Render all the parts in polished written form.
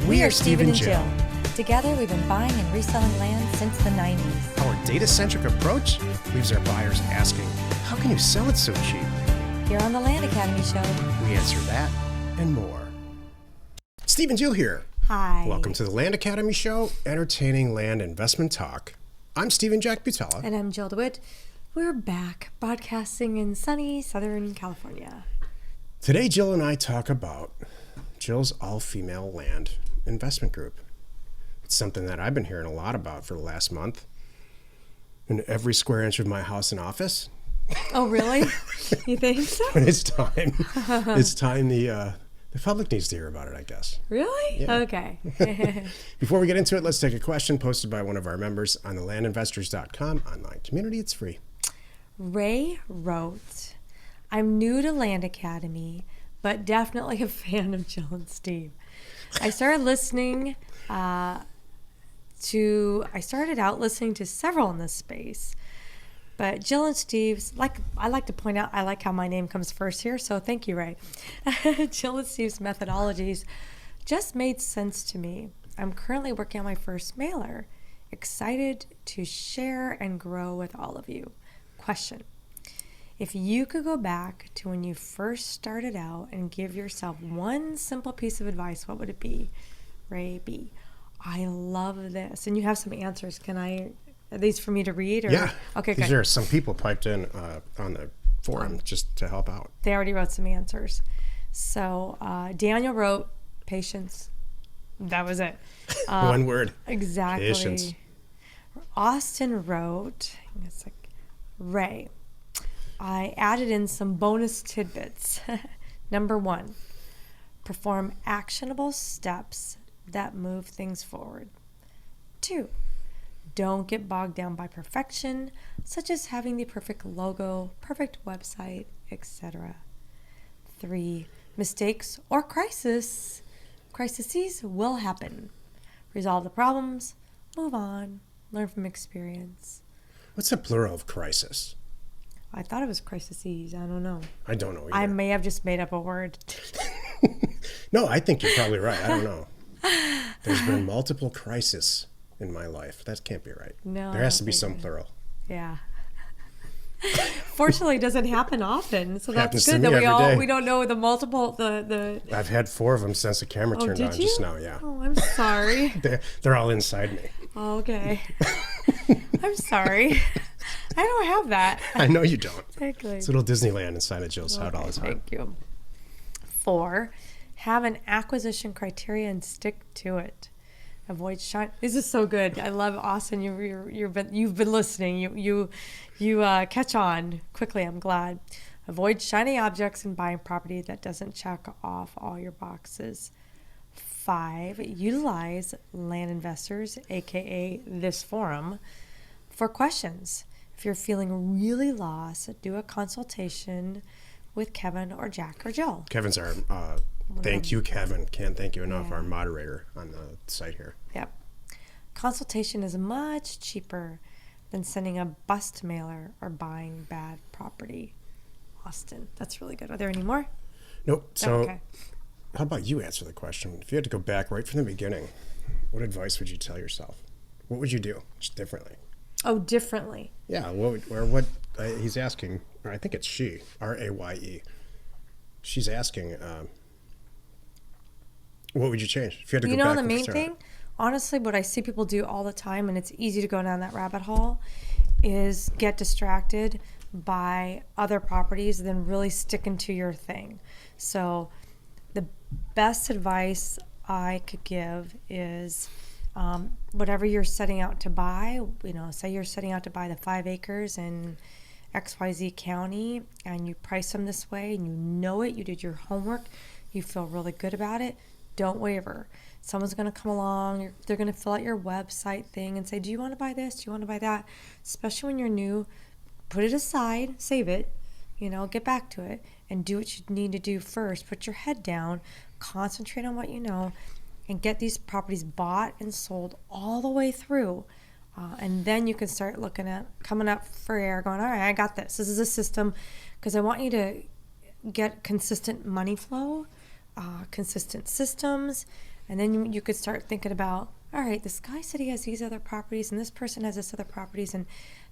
We are Steven and Jill. Together, we've been buying and reselling land since the 90s. Our data-centric approach leaves our buyers asking, how can you sell it so cheap? Here on the Land Academy Show, We answer that and more. Steve and Jill here. hi. Welcome to the Land Academy Show, entertaining land investment talk. I'm Steven Jack Butala. And I'm Jill Dewitt. We're back broadcasting in sunny Southern California. Today, Jill and I talk about Jill's all-female land investment group. It's something that I've been hearing a lot about for the last month. In every square inch of my house and office. Oh, really? You think so? It's time. It's time the public needs to hear about it, I guess. Really? Yeah. Okay. Before we get into it, let's take a question posted by one of our members on the landinvestors.com online community. It's free. Raye wrote, I'm new to Land Academy, but definitely a fan of Jill and Steve. I started out listening to several in this space, but Jill and Steve's, I like to point out, I like how my name comes first here, so thank you, Raye. Jill and Steve's methodologies just made sense to me. I'm currently working on my first mailer, excited to share and grow with all of you. Question: if you could go back to when you first started out and give yourself one simple piece of advice, what would it be? Raye B. I love this. And you have some answers. Are these for me to read? Or? Yeah. Okay, These good. are some people piped in on the forum just to help out. They already wrote some answers. So Daniel wrote patience. That was it. One word. Exactly. Patience. Austin wrote, it's like, Raye, I added in some bonus tidbits. Number 1, perform actionable steps that move things forward. 2, don't get bogged down by perfection, such as having the perfect logo, perfect website, etc. 3, mistakes or crises will happen. Resolve the problems, move on, learn from experience. What's the plural of crisis? I thought it was crises. I don't know. I don't know either. I may have just made up a word. No, I think you're probably right. I don't know. There's been multiple crises in my life. That can't be right. No, There has to be I don't some think plural. Yeah. Fortunately, it doesn't happen often, so Happens that's to good me that every day. we don't know the multiple the. I've had 4 of them since the camera turned did on you? just now. Yeah. Oh, I'm sorry. They're all inside me. Oh, okay. I'm sorry. I don't have that. I know you don't. Exactly. It's a little Disneyland inside of Jill's head all the time. Thank you. 4, have an acquisition criteria and stick to it. Avoid shine. This is so good. I love Austin. You've been listening. You catch on quickly. I'm glad. Avoid shiny objects and buying property that doesn't check off all your boxes. 5, utilize Land Investors, aka this forum, for questions. If you're feeling really lost, do a consultation with Kevin or Jack or Jill. Kevin's our, thank you, Kevin. Can't thank you enough, Yeah. our moderator on the site here. Yep. Consultation is much cheaper than sending a bust mailer or buying bad property. Austin, that's really good. Are there any more? Nope. So Okay. how about you answer the question? If you had to go back right from the beginning, what advice would you tell yourself? What would you do just differently? Oh, differently. Yeah, he's asking, or I think it's she, Raye. She's asking, what would you change if you had to go back? The and main start? thing, honestly, what I see people do all the time, and it's easy to go down that rabbit hole, is get distracted by other properties and then really sticking to your thing. So the best advice I could give is whatever you're setting out to buy, say you're setting out to buy the 5 acres in XYZ County and you price them this way and you know it, you did your homework, you feel really good about it, don't waver. Someone's going to come along, they're going to fill out your website thing and say, do you want to buy this? Do you want to buy that? Especially when you're new, put it aside, save it, get back to it and do what you need to do first. Put your head down, concentrate on what you know, and get these properties bought and sold all the way through. And then you can start looking at coming up for air, going, all right, I got this. This is a system, because I want you to get consistent money flow, consistent systems, And then you could start thinking about, all right, this guy said he has these other properties and this person has this other properties, and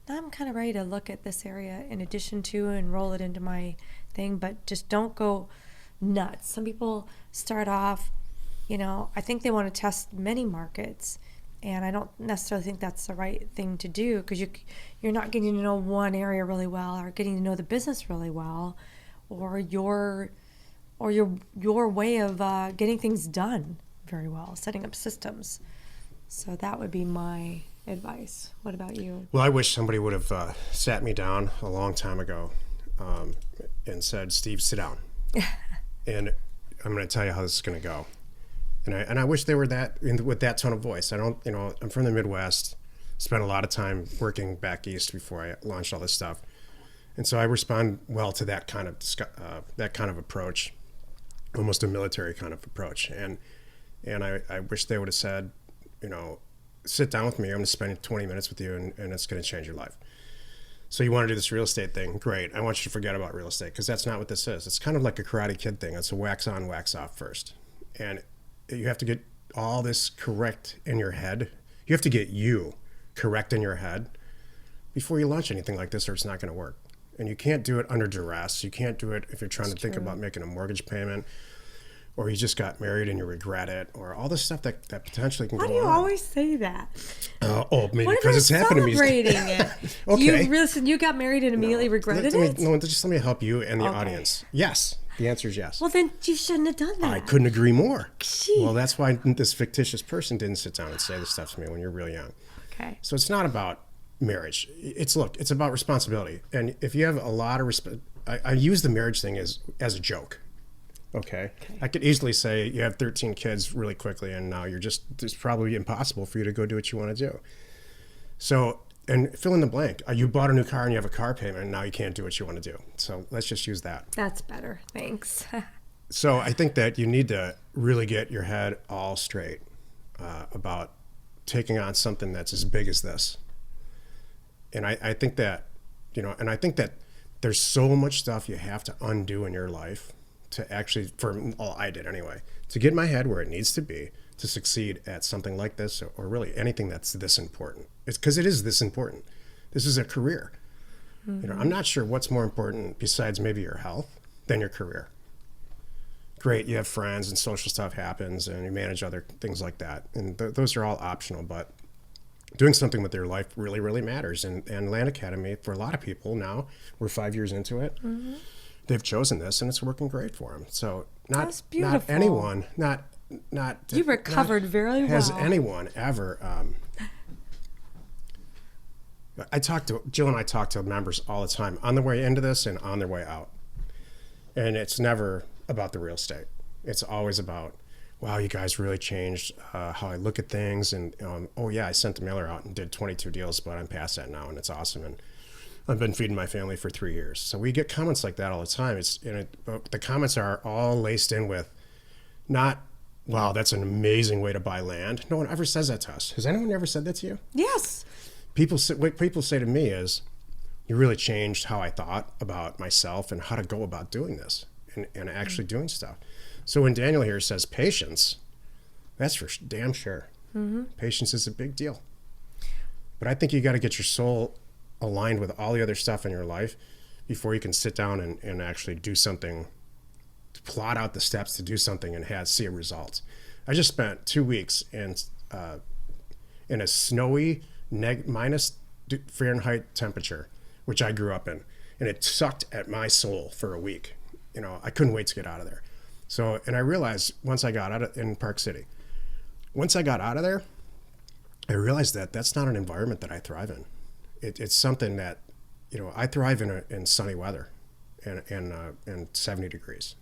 now I'm kind of ready to look at this area in addition to and roll it into my thing, but just don't go nuts. Some people start off, I think they want to test many markets, and I don't necessarily think that's the right thing to do, because you're not getting to know one area really well, or getting to know the business really well, or your way of getting things done very well, setting up systems. So that would be my advice. What about you? Well, I wish somebody would have sat me down a long time ago and said, Steve, sit down. And I'm going to tell you how this is going to go. And I wish they were with that tone of voice. I'm from the Midwest, spent a lot of time working back east before I launched all this stuff. And so I respond well to that kind of approach, almost a military kind of approach. And I wish they would have said, sit down with me. I'm going to spend 20 minutes with you, and it's going to change your life. So you want to do this real estate thing? Great. I want you to forget about real estate, because that's not what this is. It's kind of like a Karate Kid thing. It's a wax on, wax off first. And you have to get all this correct in your head. You have to get you correct in your head before you launch anything like this, or it's not going to work. And you can't do it under duress. You can't do it if you're trying to think about making a mortgage payment, or you just got married and you regret it, or all this stuff that potentially can go on. Why do you always say that? Maybe because it's happened to me. Celebrating it. Okay. You got married and immediately regretted it? Just let me help you and the audience. Yes. The answer is yes. Well, then you shouldn't have done that. I couldn't agree more. Jeez. Well, that's why this fictitious person didn't sit down and say this stuff to me when you're really young. Okay. So it's not about marriage. It's about responsibility. And if you have a lot of I use the marriage thing as a joke. Okay. I could easily say you have 13 kids really quickly, and now it's probably impossible for you to go do what you want to do. So, and fill in the blank. You bought a new car and you have a car payment, and now you can't do what you want to do. So let's just use that. That's better. Thanks. So I think that you need to really get your head all straight about taking on something that's as big as this. And I think that, there's so much stuff you have to undo in your life to actually, I did anyway, to get my head where it needs to be to succeed at something like this, or really anything that's this important. It's because it is this important. This is a career. Mm-hmm. I'm not sure what's more important besides maybe your health than your career. Great, you have friends and social stuff happens and you manage other things like that. And those are all optional, but doing something with your life really, really matters. And Land Academy, for a lot of people now, we're 5 years into it. Mm-hmm. They've chosen this, and it's working great for them. So not anyone, not you recovered very well. Has anyone ever? Jill and I talk to members all the time on their way into this and on their way out, and it's never about the real estate. It's always about, wow, you guys really changed how I look at things, and I sent the mailer out and did 22 deals, but I'm past that now, and it's awesome. And I've been feeding my family for 3 years. So we get comments like that all the time. The comments are all laced in with not, wow, that's an amazing way to buy land. No one ever says that to us. Has anyone ever said that to you? Yes. What people say to me is, you really changed how I thought about myself and how to go about doing this and actually doing stuff. So when Daniel here says patience, that's for damn sure. Mm-hmm. Patience is a big deal. But I think you got to get your soul aligned with all the other stuff in your life before you can sit down and actually do something, to plot out the steps to do something and see a result. I just spent 2 weeks in a snowy minus Fahrenheit temperature, which I grew up in, and it sucked at my soul for a week. I couldn't wait to get out of there. So, and I realized once I got out in Park City, once I got out of there, I realized that that's not an environment that I thrive in. It's something that, I thrive in sunny weather and 70 degrees.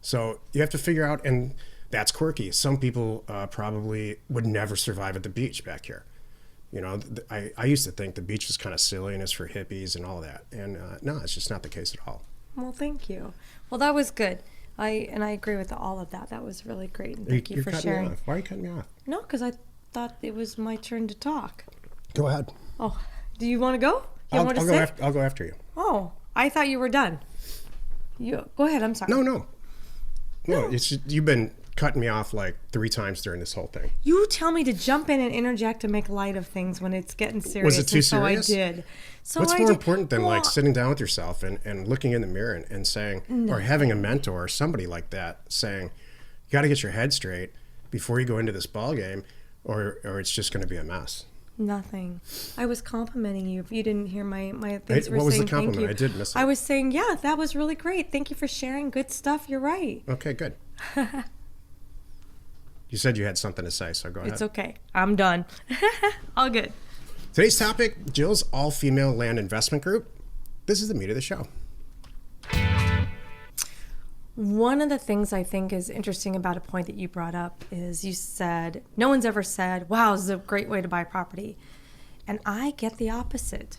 So you have to figure out, and that's quirky. Some people probably would never survive at the beach back here. I used to think the beach was kind of silly and it's for hippies and all that. And no, it's just not the case at all. Well, thank you. Well, that was good. I agree with all of that. That was really great. And thank you for sharing. Me off. Why are you cutting me off? No, because I thought it was my turn to talk. Go ahead. Oh, do you want to go? I'll go after you. Oh, I thought you were done. Go ahead. I'm sorry. No. You've been cutting me off like 3 times during this whole thing. You tell me to jump in and interject and make light of things when it's getting serious. Was it too serious? So I did. What's more important than like sitting down with yourself and looking in the mirror and saying, or having a mentor or somebody like that saying, you got to get your head straight before you go into this ball game, or it's just going to be a mess. Nothing. I was complimenting you. If you didn't hear my things, what was the compliment? I did miss it. I was saying, yeah, that was really great. Thank you for sharing good stuff. You're right. Okay, good. You said you had something to say, so go ahead. It's okay. I'm done. All good. Today's topic, Jill's all-female land investment group. This is the meat of the show. One of the things I think is interesting about a point that you brought up is you said, no one's ever said, wow, this is a great way to buy property. And I get the opposite.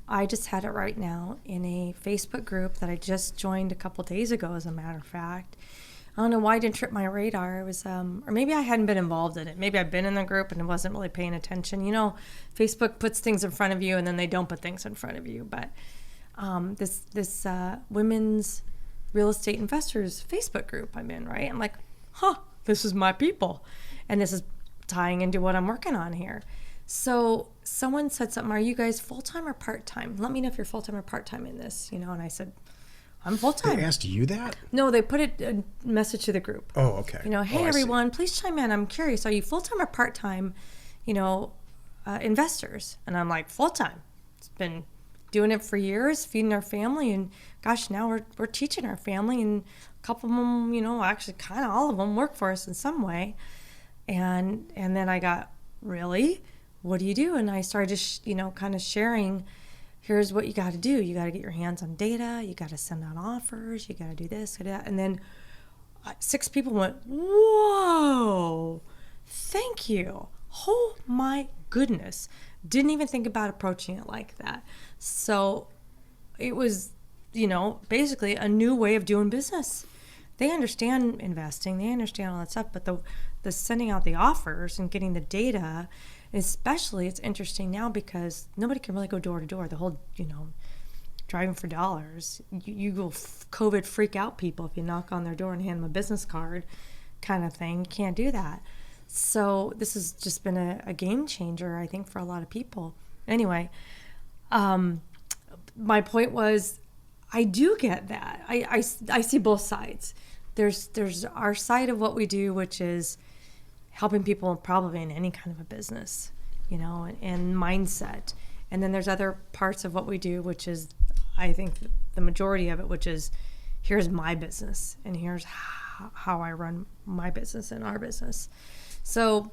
I just had it right now in a Facebook group that I just joined a couple days ago, as a matter of fact. I don't know why it didn't trip my radar. It was, or maybe I hadn't been involved in it. Maybe I've been in the group and wasn't really paying attention. You know, Facebook puts things in front of you and then they don't put things in front of you. But this women's real estate investors Facebook group I'm in, right? I'm like, this is my people. And this is tying into what I'm working on here. So someone said something, are you guys full-time or part-time? Let me know if you're full-time or part-time in this, you know? And I said, I'm full-time. They asked you that? No, they put a message to the group. Oh, okay. You know, hey, everyone, please chime in. I'm curious, are you full-time or part-time, you know, investors? And I'm like, full-time. It's been doing it for years, feeding our family, and gosh, now we're teaching our family, and a couple of them, you know, actually kind of all of them work for us in some way. And then I got, really? What do you do? And I started just, you know, kind of sharing, here's what you got to do. You got to get your hands on data. You got to send out offers. You got to do this, do that. And then 6 people went, whoa, thank you. Oh my goodness. Didn't even think about approaching it like that. So it was, you know, basically a new way of doing business. They understand investing, they understand all that stuff, but the sending out the offers and getting the data, especially it's interesting now because nobody can really go door to door. The whole, you know, driving for dollars, you will COVID freak out people if you knock on their door and hand them a business card kind of thing. You can't do that. So this has just been a game changer, I think, for a lot of people. Anyway, my point was, I do get that. I see both sides. There's our side of what we do, which is helping people probably in any kind of a business, you know, and mindset. And then there's other parts of what we do, which is, I think, the majority of it, which is, here's my business and here's how I run my business and our business. So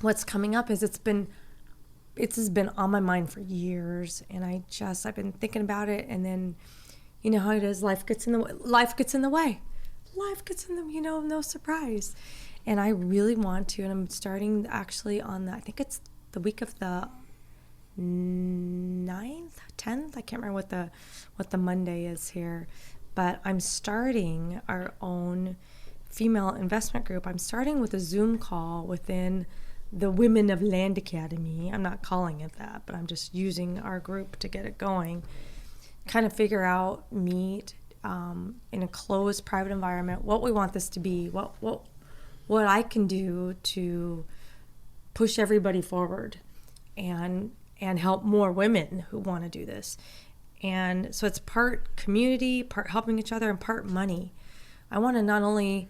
what's coming up is it's has been on my mind for years, and I've been thinking about it, and then you know how it is, life gets in the way, you know, no surprise. And I really want to, and I'm starting actually on I think it's the week of the 9th, 10th, I can't remember what the Monday is here, but I'm starting our own female investment group. I'm starting with a Zoom call within the Women of Land Academy. I'm not calling it that, but I'm just using our group to get it going. Kind of figure out, meet in a closed private environment, what we want this to be, what I can do to push everybody forward and help more women who want to do this. And so it's part community, part helping each other, and part money. I want to not only,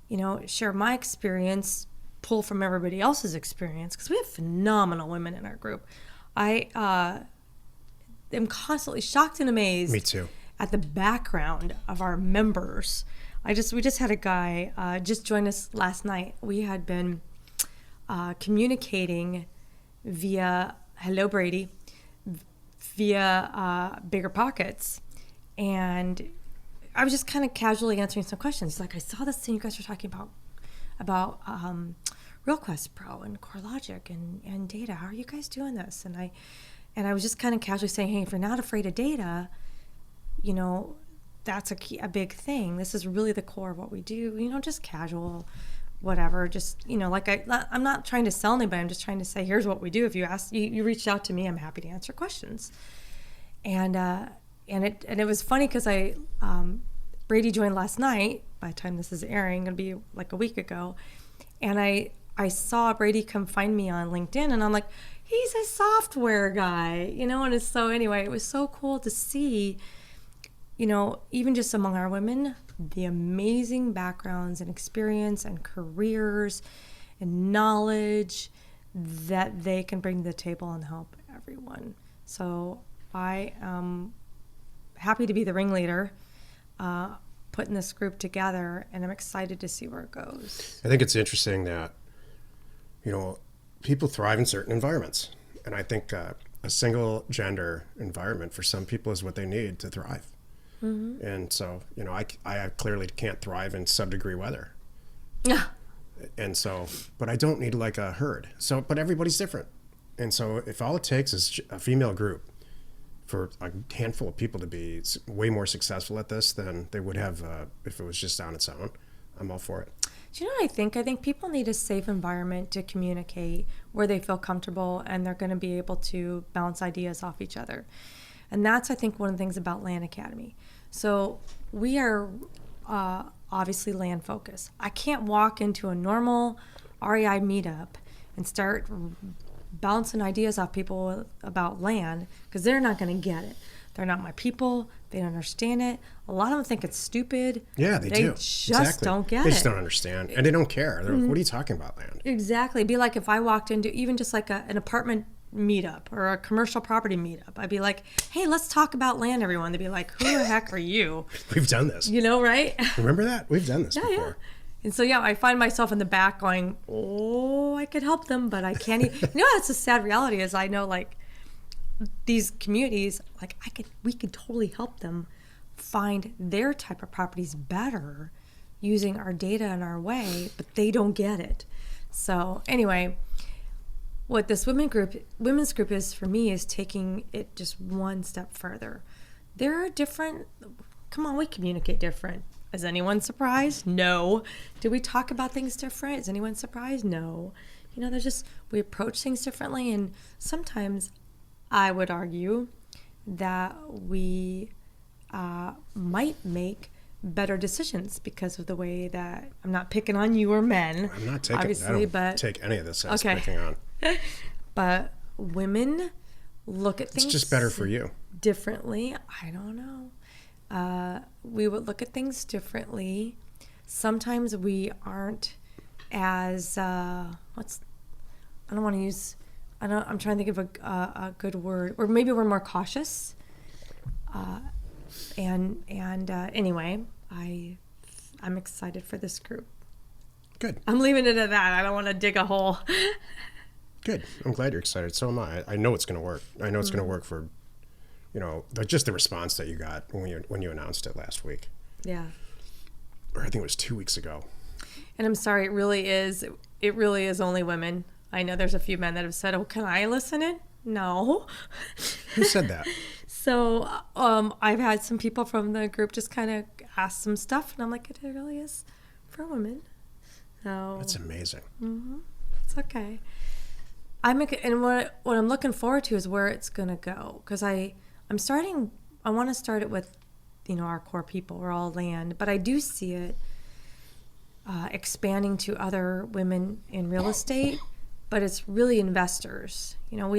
you know, share my experience, pull from everybody else's experience, because we have phenomenal women in our group. I am constantly shocked and amazed. Me too. At the background of our members. We just had a guy just join us last night. We had been communicating via Hello Brady, via Bigger Pockets, and I was just kind of casually answering some questions. Like, I saw this thing you guys were talking about RealQuest Pro and CoreLogic and data. How are you guys doing this? And I was just kind of casually saying, hey, if you're not afraid of data, you know, that's a big thing. This is really the core of what we do. You know, just casual, whatever. Just, you know, like I'm not trying to sell anybody. I'm just trying to say, here's what we do. If you ask, you reached out to me, I'm happy to answer questions. And it was funny because Brady joined last night, by the time this is airing, it'll be like a week ago. And I saw Brady come find me on LinkedIn, and I'm like, he's a software guy, you know? And it's so, anyway, it was so cool to see, you know, even just among our women, the amazing backgrounds and experience and careers and knowledge that they can bring to the table and help everyone. So I am happy to be the ringleader, putting this group together, and I'm excited to see where it goes. I think it's interesting that, you know, people thrive in certain environments. And I think a single gender environment for some people is what they need to thrive. Mm-hmm. And so, you know, I clearly can't thrive in sub-degree weather. Yeah. And so, but I don't need like a herd. So, but everybody's different. And so if all it takes is a female group for a handful of people to be way more successful at this than they would have if it was just on its own, I'm all for it. Do you know what I think? I think people need a safe environment to communicate where they feel comfortable and they're going to be able to bounce ideas off each other. And that's, I think, one of the things about Land Academy. So we are obviously land focused. I can't walk into a normal REI meetup and start bouncing ideas off people about land because they're not going to get it. They're not my people. They don't understand it. A lot of them think it's stupid. Yeah, they do. They just don't get it. They just don't understand. And they don't care. They're like, what are you talking about, land? Exactly. It'd be like if I walked into even just like an apartment meetup or a commercial property meetup. I'd be like, hey, let's talk about land, everyone. They'd be like, who the heck are you? We've done this. You know, right? Remember that? We've done this before. Yeah. And so, yeah, I find myself in the back going, oh, I could help them, but I can't. You know, that's the sad reality is I know, like, these communities, like, we could totally help them find their type of properties better using our data in our way, but they don't get it. So anyway, what this women's group is for me is taking it just one step further. There are different, come on, we communicate different. Is anyone surprised? No. Do we talk about things different? Is anyone surprised? No. You know, we approach things differently, and sometimes I would argue that we might make better decisions because of the way that, I'm not picking on you or men. I'm not taking, obviously, but take any of this as okay. picking on. But women look at things. It's just better for you. Differently. I don't know. We would look at things differently. Sometimes we aren't as I'm trying to think of a good word, or maybe we're more cautious. Anyway, I'm excited for this group. Good. I'm leaving it at that. I don't want to dig a hole. Good. I'm glad you're excited. So am I. I know it's going to work. I know it's going to work for, you know, just the response that you got when you announced it last week. Yeah. Or I think it was 2 weeks ago. And I'm sorry, it really is only women. I know there's a few men that have said, oh, can I listen in? No. Who said that? So I've had some people from the group just kind of ask some stuff, and I'm like, it really is for women. So that's amazing. Mm-hmm. It's okay. And what I'm looking forward to is where it's going to go, because I want to start it with, you know, our core people. We're all land, but I do see it expanding to other women in real estate, but it's really investors. You know,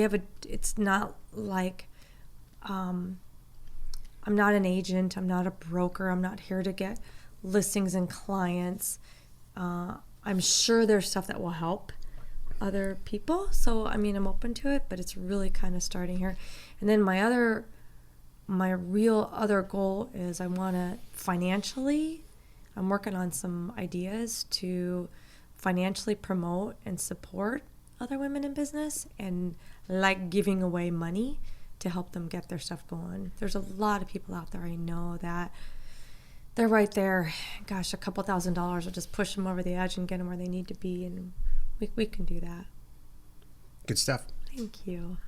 it's not like, I'm not an agent, I'm not a broker, I'm not here to get listings and clients. I'm sure there's stuff that will help other people. So, I mean, I'm open to it, but it's really kind of starting here. And then my real other goal is I want to financially, I'm working on some ideas to financially promote and support other women in business, and like giving away money to help them get their stuff going. There's a lot of people out there I know that they're right there. Gosh, a couple $1,000s will just push them over the edge and get them where they need to be, and we can do that. Good stuff. Thank you.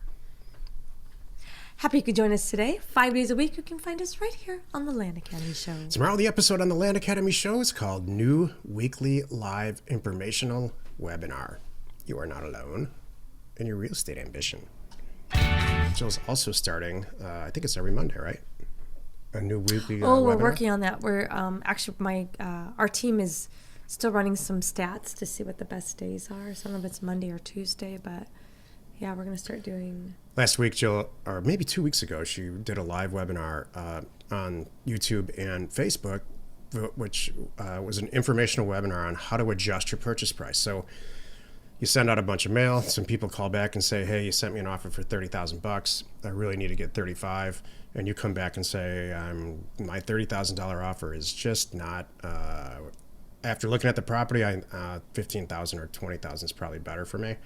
Happy you could join us today. 5 days a week, you can find us right here on the Land Academy Show. Tomorrow, the episode on the Land Academy Show is called New Weekly Live Informational Webinar. You are not alone in your real estate ambition. Jill's also starting, I think it's every Monday, right? A new weekly We're webinar? working on that. We're actually our team is still running some stats to see what the best days are. So I don't know if it's Monday or Tuesday, but yeah, we're gonna start doing. Last week, Jill, or maybe 2 weeks ago, she did a live webinar on YouTube and Facebook, which was an informational webinar on how to adjust your purchase price. So you send out a bunch of mail. Some people call back and say, "Hey, you sent me an offer for $30,000. I really need to get 35." And you come back and say, "My $30,000 offer is just not." After looking at the property, 15,000 or 20,000 is probably better for me.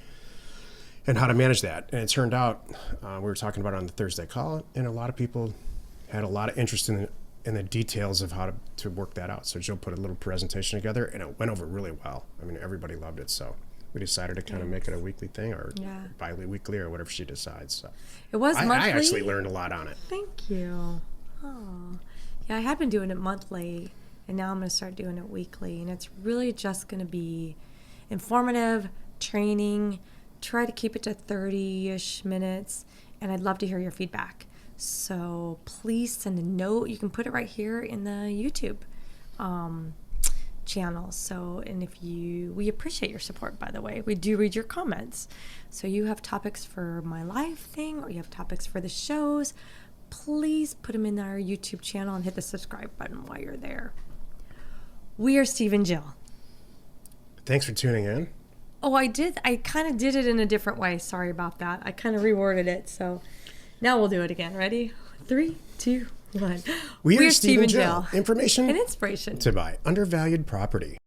And how to manage that. And it turned out we were talking about it on the Thursday call, and a lot of people had a lot of interest in the details of how to work that out. So Jill put a little presentation together, and it went over really well. I mean, everybody loved it. So we decided to kind of make it a weekly thing, or bi-weekly, or whatever she decides. So It was monthly. I actually learned a lot on it. Thank you. Oh, yeah, I had been doing it monthly, and now I'm going to start doing it weekly. And it's really just going to be informative, training, try to keep it to 30-ish minutes, and I'd love to hear your feedback. So please send a note. You can put it right here in the YouTube channel. So, and we appreciate your support, by the way. We do read your comments. So you have topics for my live thing, or you have topics for the shows, please put them in our YouTube channel and hit the subscribe button while you're there. We are Steve and Jill. Thanks for tuning in. Oh, I kind of did it in a different way. Sorry about that. I kind of reworded it. So now we'll do it again. Ready? 3, 2, 1. We are Steve and Jill. Information and inspiration to buy undervalued property.